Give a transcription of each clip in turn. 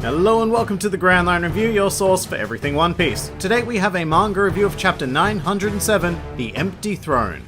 Hello and welcome to the Grand Line Review, your source for everything One Piece. Today we have a manga review of chapter 907, The Empty Throne.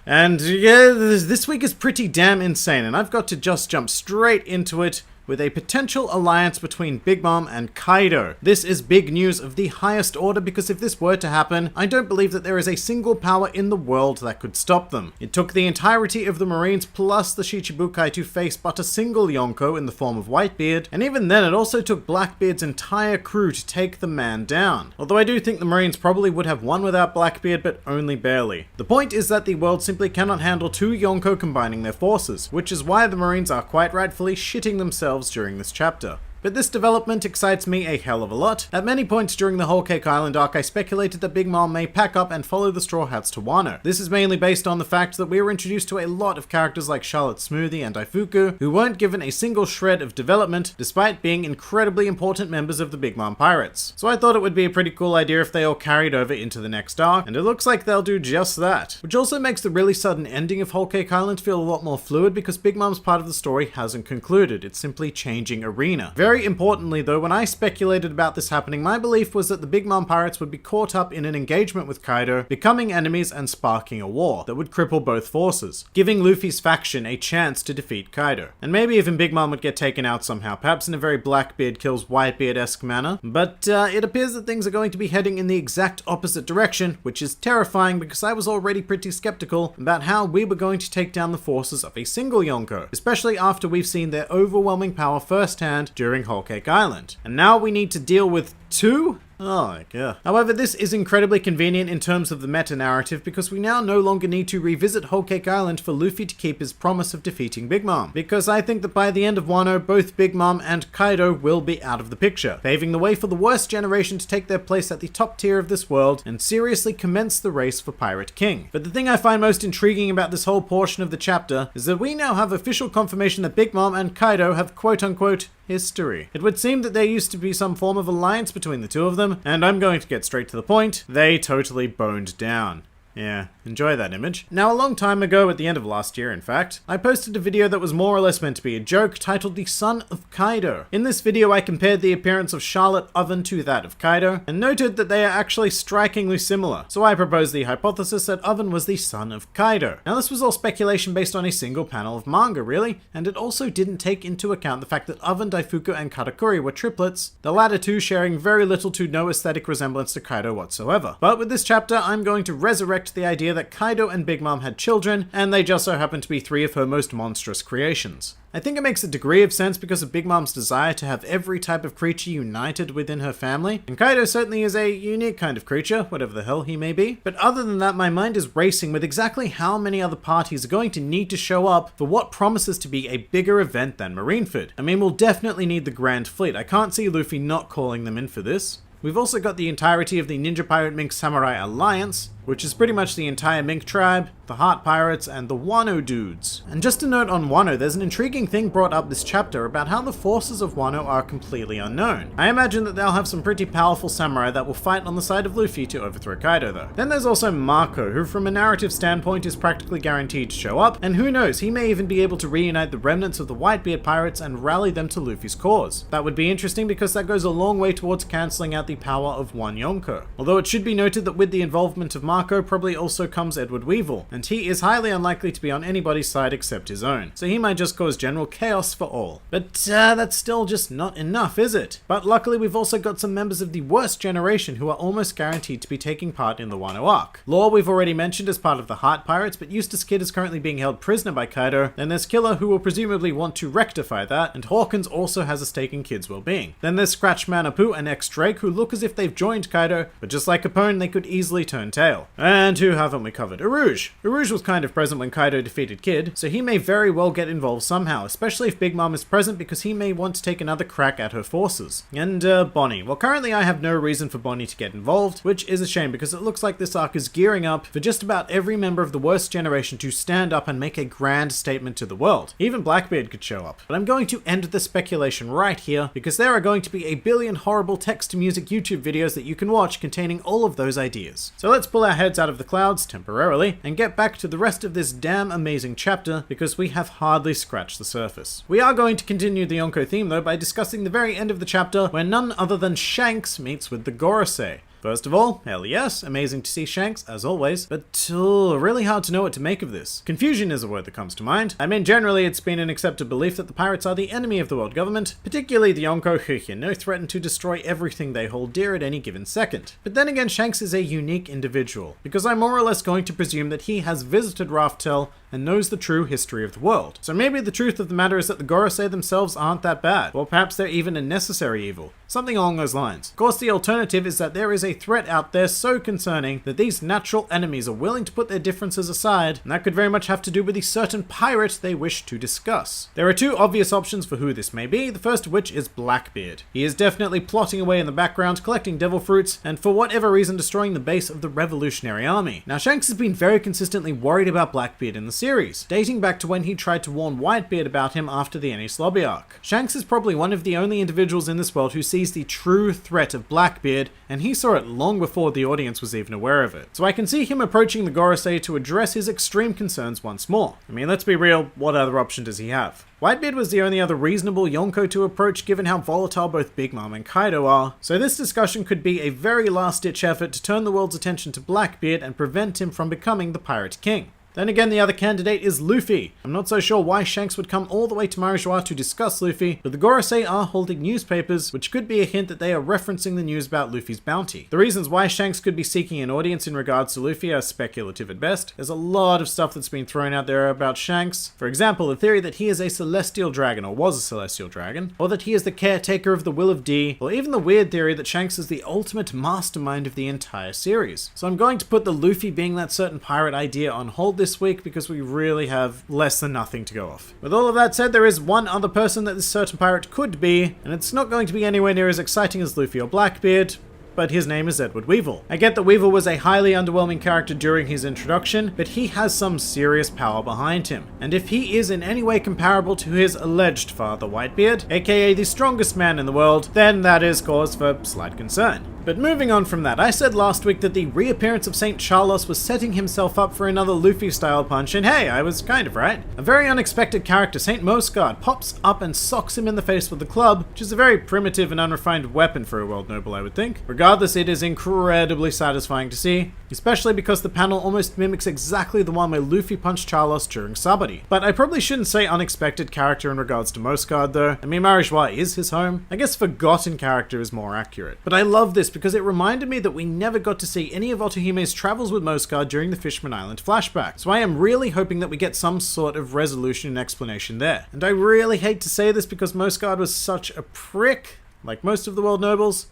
And yeah, this week is pretty damn insane, and I've got to just jump straight into it with a potential alliance between Big Mom and Kaido. This is big news of the highest order because if this were to happen, I don't believe that there is a single power in the world that could stop them. It took the entirety of the Marines plus the Shichibukai to face but a single Yonko in the form of Whitebeard, and even then it also took Blackbeard's entire crew to take the man down. Although I do think the Marines probably would have won without Blackbeard, but only barely. The point is that the world simply cannot handle two Yonko combining their forces, which is why the Marines are quite rightfully shitting themselves during this chapter. But this development excites me a hell of a lot. At many points during the Whole Cake Island arc, I speculated that Big Mom may pack up and follow the Straw Hats to Wano. This is mainly based on the fact that we were introduced to a lot of characters like Charlotte Smoothie and Daifuku, who weren't given a single shred of development, despite being incredibly important members of the Big Mom Pirates. So I thought it would be a pretty cool idea if they all carried over into the next arc, and it looks like they'll do just that. Which also makes the really sudden ending of Whole Cake Island feel a lot more fluid because Big Mom's part of the story hasn't concluded, it's simply changing arena. Very importantly though, when I speculated about this happening, my belief was that the Big Mom Pirates would be caught up in an engagement with Kaido, becoming enemies and sparking a war that would cripple both forces, giving Luffy's faction a chance to defeat Kaido. And maybe even Big Mom would get taken out somehow, perhaps in a very Blackbeard kills Whitebeard-esque manner, but it appears that things are going to be heading in the exact opposite direction, which is terrifying because I was already pretty skeptical about how we were going to take down the forces of a single Yonko, especially after we've seen their overwhelming power firsthand during Whole Cake Island. And now we need to deal with two? Oh my god. However, this is incredibly convenient in terms of the meta-narrative because we now no longer need to revisit Whole Cake Island for Luffy to keep his promise of defeating Big Mom. Because I think that by the end of Wano, both Big Mom and Kaido will be out of the picture, paving the way for the worst generation to take their place at the top tier of this world and seriously commence the race for Pirate King. But the thing I find most intriguing about this whole portion of the chapter is that we now have official confirmation that Big Mom and Kaido have quote-unquote history. It would seem that there used to be some form of alliance between the two of them, and I'm going to get straight to the point, they totally boned down. Yeah, enjoy that image. Now, a long time ago, at the end of last year in fact, I posted a video that was more or less meant to be a joke titled The Son of Kaido. In this video, I compared the appearance of Charlotte Oven to that of Kaido, and noted that they are actually strikingly similar. So I proposed the hypothesis that Oven was the son of Kaido. Now, this was all speculation based on a single panel of manga, really, and it also didn't take into account the fact that Oven, Daifuku, and Katakuri were triplets, the latter two sharing very little to no aesthetic resemblance to Kaido whatsoever. But with this chapter, I'm going to resurrect the idea that Kaido and Big Mom had children, and they just so happen to be three of her most monstrous creations. I think it makes a degree of sense because of Big Mom's desire to have every type of creature united within her family, and Kaido certainly is a unique kind of creature, whatever the hell he may be. But other than that, my mind is racing with exactly how many other parties are going to need to show up for what promises to be a bigger event than Marineford. I mean, we'll definitely need the Grand Fleet. I can't see Luffy not calling them in for this. We've also got the entirety of the Ninja Pirate Mink Samurai Alliance, which is pretty much the entire Mink tribe, the Heart Pirates, and the Wano dudes. And just a note on Wano, there's an intriguing thing brought up this chapter about how the forces of Wano are completely unknown. I imagine that they'll have some pretty powerful samurai that will fight on the side of Luffy to overthrow Kaido though. Then there's also Marco, who from a narrative standpoint is practically guaranteed to show up, and who knows, he may even be able to reunite the remnants of the Whitebeard Pirates and rally them to Luffy's cause. That would be interesting because that goes a long way towards cancelling out the power of one Yonko. Although it should be noted that with the involvement of Marco probably also comes Edward Weevil, and he is highly unlikely to be on anybody's side except his own, so he might just cause general chaos for all. But that's still just not enough, is it? But luckily we've also got some members of the worst generation who are almost guaranteed to be taking part in the Wano arc. Law we've already mentioned as part of the Heart Pirates, but Eustace Kid is currently being held prisoner by Kaido, then there's Killer who will presumably want to rectify that, and Hawkins also has a stake in Kid's well-being. Then there's Scratchman Apu and X-Drake who look as if they've joined Kaido, but just like Capone, they could easily turn tail. And who haven't we covered? Urouge. Urouge was kind of present when Kaido defeated Kid, so he may very well get involved somehow, especially if Big Mom is present because he may want to take another crack at her forces. And Bonnie. Well, currently I have no reason for Bonnie to get involved, which is a shame because it looks like this arc is gearing up for just about every member of the worst generation to stand up and make a grand statement to the world. Even Blackbeard could show up. But I'm going to end the speculation right here because there are going to be a billion horrible text-to-music YouTube videos that you can watch containing all of those ideas. So let's pull our heads out of the clouds, temporarily, and get back to the rest of this damn amazing chapter, because we have hardly scratched the surface. We are going to continue the Yonko theme though by discussing the very end of the chapter where none other than Shanks meets with the Gorosei. First of all, hell yes, amazing to see Shanks, as always, but really hard to know what to make of this. Confusion is a word that comes to mind. I mean, generally it's been an accepted belief that the pirates are the enemy of the world government, particularly the Yonko, who you know threaten to destroy everything they hold dear at any given second. But then again, Shanks is a unique individual, because I'm more or less going to presume that he has visited Raftel and knows the true history of the world. So maybe the truth of the matter is that the Gorosei themselves aren't that bad, or perhaps they're even a necessary evil. Something along those lines. Of course, the alternative is that there is a threat out there so concerning that these natural enemies are willing to put their differences aside, and that could very much have to do with the certain pirate they wish to discuss. There are two obvious options for who this may be, the first of which is Blackbeard. He is definitely plotting away in the background, collecting devil fruits, and for whatever reason destroying the base of the Revolutionary Army. Now, Shanks has been very consistently worried about Blackbeard in the series, dating back to when he tried to warn Whitebeard about him after the Enies Lobby arc. Shanks is probably one of the only individuals in this world who sees the true threat of Blackbeard, and he saw it long before the audience was even aware of it. So I can see him approaching the Gorosei to address his extreme concerns once more. I mean, let's be real, what other option does he have? Whitebeard was the only other reasonable Yonko to approach given how volatile both Big Mom and Kaido are, so this discussion could be a very last-ditch effort to turn the world's attention to Blackbeard and prevent him from becoming the Pirate King. Then again, the other candidate is Luffy. I'm not so sure why Shanks would come all the way to Marijois to discuss Luffy, but the Gorosei are holding newspapers, which could be a hint that they are referencing the news about Luffy's bounty. The reasons why Shanks could be seeking an audience in regards to Luffy are speculative at best. There's a lot of stuff that's been thrown out there about Shanks. For example, the theory that he is a celestial dragon, or was a celestial dragon, or that he is the caretaker of the will of D, or even the weird theory that Shanks is the ultimate mastermind of the entire series. So I'm going to put the Luffy being that certain pirate idea on hold this week because we really have less than nothing to go off. With all of that said, there is one other person that this certain pirate could be, and it's not going to be anywhere near as exciting as Luffy or Blackbeard, but his name is Edward Weevil. I get that Weevil was a highly underwhelming character during his introduction, but he has some serious power behind him. And if he is in any way comparable to his alleged father Whitebeard, aka the strongest man in the world, then that is cause for slight concern. But moving on from that, I said last week that the reappearance of St. Charlos was setting himself up for another Luffy-style punch, and hey, I was kind of right. A very unexpected character, St. Moscard, pops up and socks him in the face with the club, which is a very primitive and unrefined weapon for a world noble, I would think. Regardless, it is incredibly satisfying to see, especially because the panel almost mimics exactly the one where Luffy punched Charlos during Sabaody. But I probably shouldn't say unexpected character in regards to Moscard though. I mean, Marijois is his home. I guess forgotten character is more accurate. But I love this because it reminded me that we never got to see any of Otohime's travels with Moscard during the Fishman Island flashback. So I am really hoping that we get some sort of resolution and explanation there. And I really hate to say this because Moscard was such a prick, like most of the world nobles,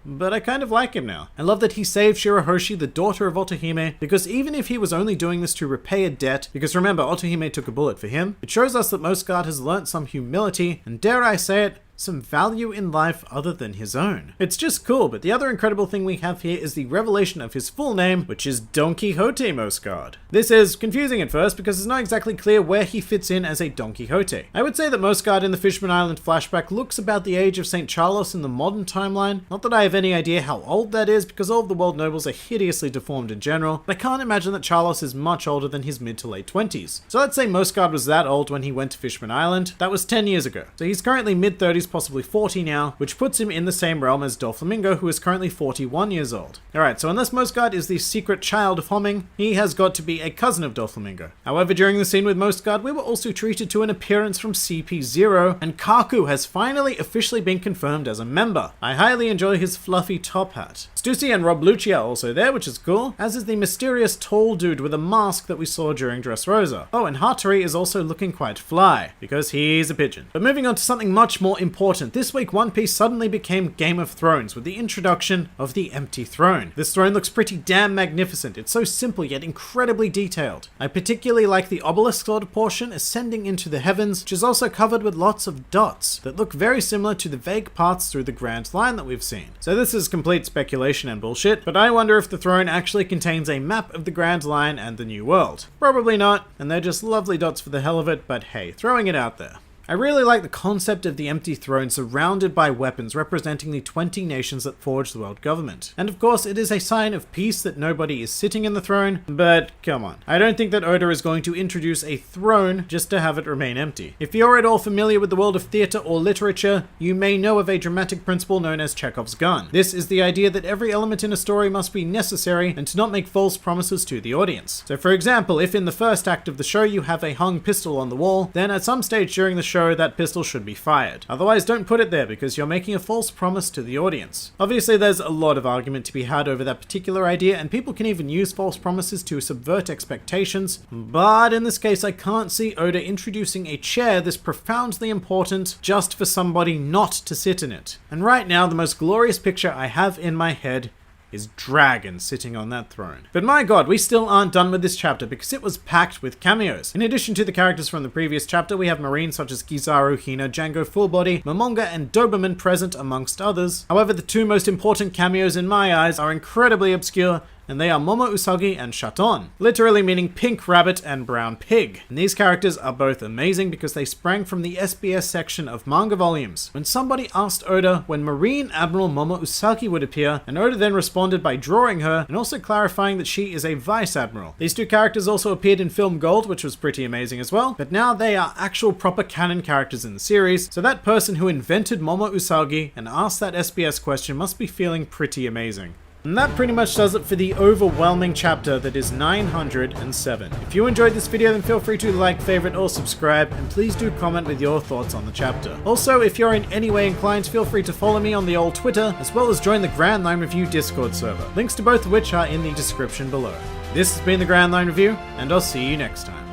but I kind of like him now. I love that he saved Shirahoshi, the daughter of Otohime, because even if he was only doing this to repay a debt, because remember, Otohime took a bullet for him, it shows us that Moscard has learnt some humility, and dare I say it, some value in life other than his own. It's just cool, but the other incredible thing we have here is the revelation of his full name, which is Don Quixote Moscard. This is confusing at first because it's not exactly clear where he fits in as a Don Quixote. I would say that Moscard in the Fishman Island flashback looks about the age of St. Charlos in the modern timeline. Not that I have any idea how old that is because all of the world nobles are hideously deformed in general, but I can't imagine that Charlos is much older than his mid to late 20s. So let's say Moscard was that old when he went to Fishman Island. That was 10 years ago. So he's currently mid 30s, possibly 40 now, which puts him in the same realm as Doflamingo, who is currently 41 years old. Alright, so unless Moscard is the secret child of Homing, he has got to be a cousin of Doflamingo. However, during the scene with Moscard, we were also treated to an appearance from CP0, and Kaku has finally officially been confirmed as a member. I highly enjoy his fluffy top hat. Stussy and Rob Lucci are also there, which is cool, as is the mysterious tall dude with a mask that we saw during Dressrosa. Oh, and Hattori is also looking quite fly, because he's a pigeon. But moving on to something much more important, this week One Piece suddenly became Game of Thrones with the introduction of the Empty Throne. This throne looks pretty damn magnificent. It's so simple yet incredibly detailed. I particularly like the obelisk sort of portion ascending into the heavens, which is also covered with lots of dots that look very similar to the vague paths through the Grand Line that we've seen. So this is complete speculation and bullshit, but I wonder if the throne actually contains a map of the Grand Line and the New World. Probably not, and they're just lovely dots for the hell of it, but hey, throwing it out there. I really like the concept of the empty throne surrounded by weapons representing the 20 nations that forged the world government. And of course, it is a sign of peace that nobody is sitting in the throne, but come on. I don't think that Oda is going to introduce a throne just to have it remain empty. If you're at all familiar with the world of theatre or literature, you may know of a dramatic principle known as Chekhov's gun. This is the idea that every element in a story must be necessary and to not make false promises to the audience. So for example, if in the first act of the show you have a hung pistol on the wall, then at some stage during the show that pistol should be fired. Otherwise, don't put it there because you're making a false promise to the audience. Obviously, there's a lot of argument to be had over that particular idea, and people can even use false promises to subvert expectations, but in this case I can't see Oda introducing a chair this profoundly important just for somebody not to sit in it. And right now, the most glorious picture I have in my head is Dragon sitting on that throne. But my god, we still aren't done with this chapter because it was packed with cameos. In addition to the characters from the previous chapter, we have marines such as Kizaru, Hina, Django Fullbody, Momonga, and Doberman present amongst others. However, the two most important cameos in my eyes are incredibly obscure, and they are Momo Usagi and Chaton, literally meaning pink rabbit and brown pig. And these characters are both amazing because they sprang from the SBS section of manga volumes. When somebody asked Oda when Marine Admiral Momo Usagi would appear, and Oda then responded by drawing her and also clarifying that she is a Vice Admiral. These two characters also appeared in Film Gold, which was pretty amazing as well, but now they are actual proper canon characters in the series, so that person who invented Momo Usagi and asked that SBS question must be feeling pretty amazing. And that pretty much does it for the overwhelming chapter that is 907. If you enjoyed this video, then feel free to like, favorite, or subscribe, and please do comment with your thoughts on the chapter. Also, if you're in any way inclined, feel free to follow me on the old Twitter, as well as join the Grand Line Review Discord server, links to both of which are in the description below. This has been the Grand Line Review, and I'll see you next time.